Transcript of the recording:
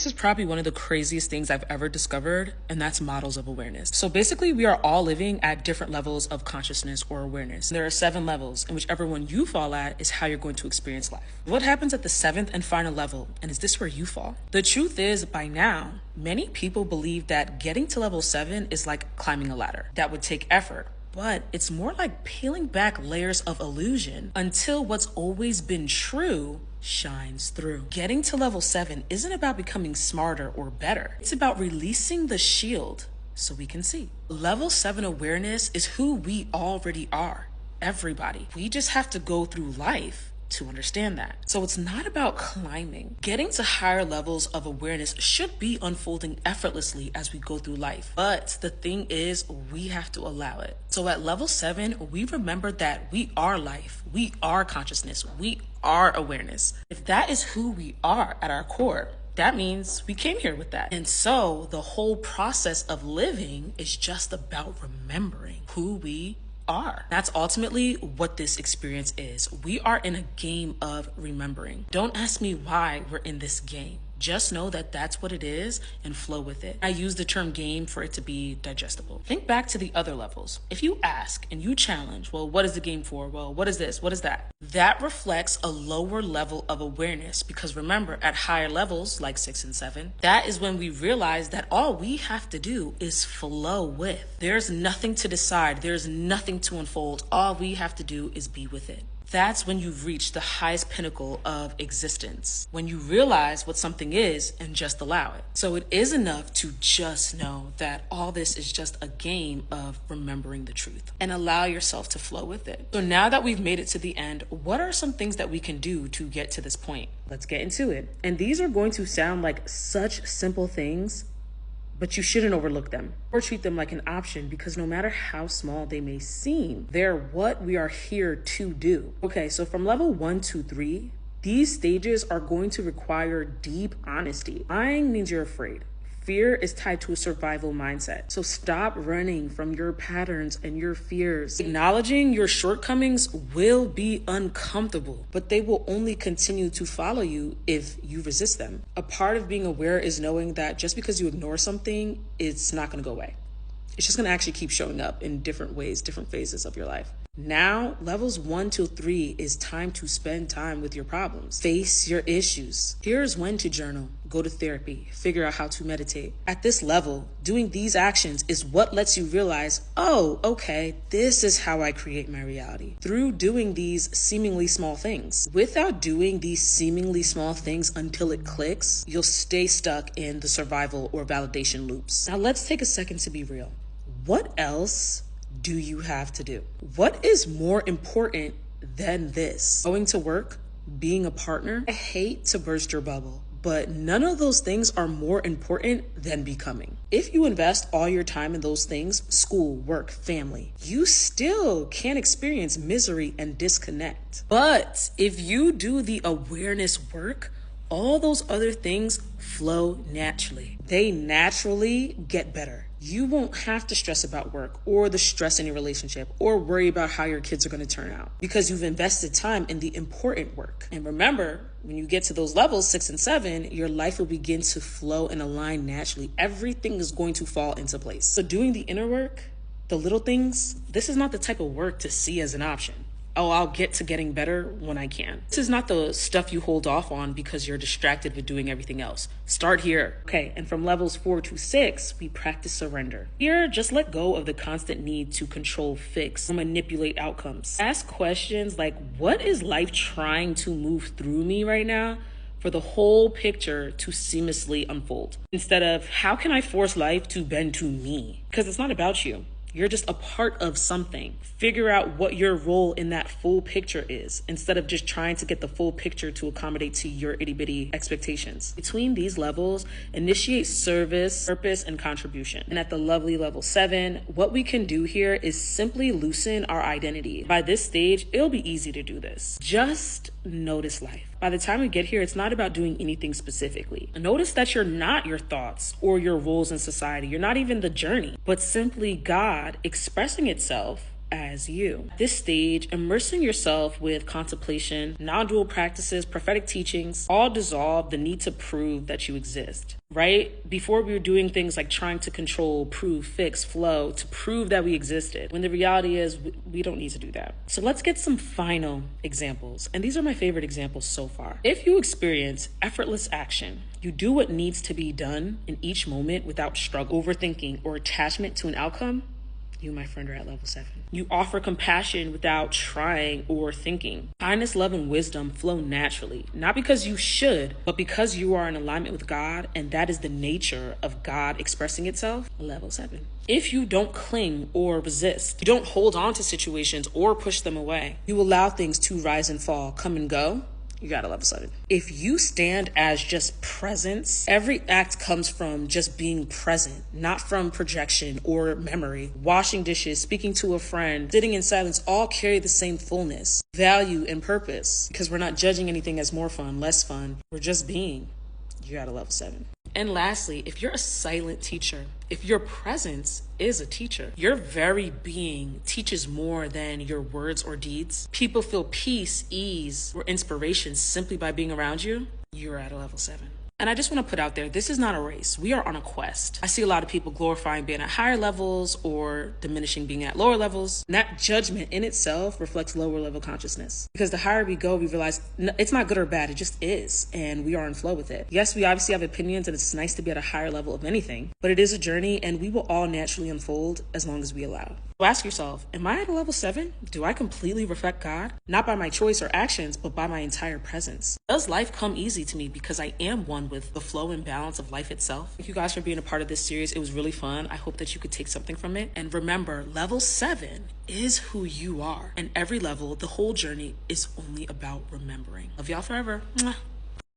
This is probably one of the craziest things I've ever discovered, and that's models of awareness. So basically, we are all living at different levels of consciousness or awareness. There are 7 levels, and whichever one you fall at is how you're going to experience life. What happens at the 7th and final level, and is this where you fall? The truth is, by now, many people believe that getting to level 7 is like climbing a ladder. That would take effort. But it's more like peeling back layers of illusion until what's always been true shines through. Getting to level 7 isn't about becoming smarter or better. It's about releasing the shield so we can see. Level 7 awareness is who we already are. Everybody. We just have to go through life to understand that. So it's not about climbing. Getting to higher levels of awareness should be unfolding effortlessly as we go through life. But the thing is, we have to allow it. So at level 7, we remember that we are life, we are consciousness, we are awareness. If that is who we are at our core, that means we came here with that. And so the whole process of living is just about remembering who we are. That's ultimately what this experience is. We are in a game of remembering. Don't ask me why we're in this game. Just know that that's what it is and flow with it. I use the term game for it to be digestible. Think back to the other levels. If you ask and you challenge, well, what is the game for? Well, what is this? What is that? That reflects a lower level of awareness, because remember, at higher levels like 6 and 7, that is when we realize that all we have to do is flow with. There's nothing to decide. There's nothing to unfold. All we have to do is be with it. That's when you've reached the highest pinnacle of existence, when you realize what something is and just allow it. So it is enough to just know that all this is just a game of remembering the truth, and allow yourself to flow with it. So now that we've made it to the end, what are some things that we can do to get to this point? Let's get into it. And these are going to sound like such simple things, but you shouldn't overlook them or treat them like an option, because no matter how small they may seem, they're what we are here to do. Okay, so from level 1 to 3, these stages are going to require deep honesty. Lying means you're afraid. Fear is tied to a survival mindset. So stop running from your patterns and your fears. Acknowledging your shortcomings will be uncomfortable, but they will only continue to follow you if you resist them. A part of being aware is knowing that just because you ignore something, it's not going to go away. It's just going to actually keep showing up in different ways, different phases of your life. Now, levels 1 to 3 is time to spend time with your problems. Face your issues. Here's when to journal, go to therapy, figure out how to meditate. At this level, doing these actions is what lets you realize, oh, okay, this is how I create my reality. Through doing these seemingly small things. Without doing these seemingly small things until it clicks, you'll stay stuck in the survival or validation loops. Now let's take a second to be real. What else do you have to do? What is more important than this? Going to work, being a partner? I hate to burst your bubble, but none of those things are more important than becoming. If you invest all your time in those things, school, work, family, you still can experience misery and disconnect. But if you do the awareness work, all those other things flow naturally. They naturally get better. You won't have to stress about work or the stress in your relationship or worry about how your kids are going to turn out, because you've invested time in the important work. And remember, when you get to those levels 6 and 7, your life will begin to flow and align naturally. Everything is going to fall into place. So doing the inner work, the little things, this is not the type of work to see as an option. Oh, I'll get to getting better when I can. This is not the stuff you hold off on because you're distracted with doing everything else. Start here. Okay, and from levels 4 to 6, we practice surrender. Here, just let go of the constant need to control, fix, or manipulate outcomes. Ask questions like, what is life trying to move through me right now for the whole picture to seamlessly unfold? Instead of, how can I force life to bend to me? Because it's not about you. You're just a part of something. Figure out what your role in that full picture is, instead of just trying to get the full picture to accommodate to your itty-bitty expectations. Between these levels, initiate service, purpose, and contribution. And at the lovely level 7, what we can do here is simply loosen our identity. By this stage, it'll be easy to do this. Just notice life. By the time we get here, it's not about doing anything specifically. Notice that you're not your thoughts or your roles in society. You're not even the journey, but simply God expressing itself as you. At this stage, immersing yourself with contemplation, non-dual practices, prophetic teachings, all dissolve the need to prove that you exist. Right? Before we were doing things like trying to control, prove, fix, flow to prove that we existed, when the reality is we don't need to do that. So let's get some final examples. And these are my favorite examples so far. If you experience effortless action, you do what needs to be done in each moment without struggle, overthinking, or attachment to an outcome, you, my friend, are at level 7. You offer compassion without trying or thinking. Kindness, love, and wisdom flow naturally, not because you should, but because you are in alignment with God, and that is the nature of God expressing itself. Level 7. If you don't cling or resist, you don't hold on to situations or push them away, you allow things to rise and fall, come and go, you got a level 7. If you stand as just presence, every act comes from just being present, not from projection or memory. Washing dishes, speaking to a friend, sitting in silence, all carry the same fullness, value, and purpose, because we're not judging anything as more fun, less fun. We're just being. You got a level 7. And lastly, if you're a silent teacher, if your presence is a teacher, your very being teaches more than your words or deeds. People feel peace, ease, or inspiration simply by being around you. You're at a level 7. And I just want to put out there, this is not a race. We are on a quest. I see a lot of people glorifying being at higher levels or diminishing being at lower levels. And that judgment in itself reflects lower level consciousness. Because the higher we go, we realize it's not good or bad. It just is. And we are in flow with it. Yes, we obviously have opinions and it's nice to be at a higher level of anything. But it is a journey and we will all naturally unfold as long as we allow. So ask yourself, am I at a level 7? Do I completely reflect God? Not by my choice or actions, but by my entire presence. Does life come easy to me because I am one with the flow and balance of life itself? Thank you guys for being a part of this series. It was really fun. I hope that you could take something from it. And remember, level 7 is who you are. And every level, the whole journey is only about remembering. Love y'all forever. Mwah.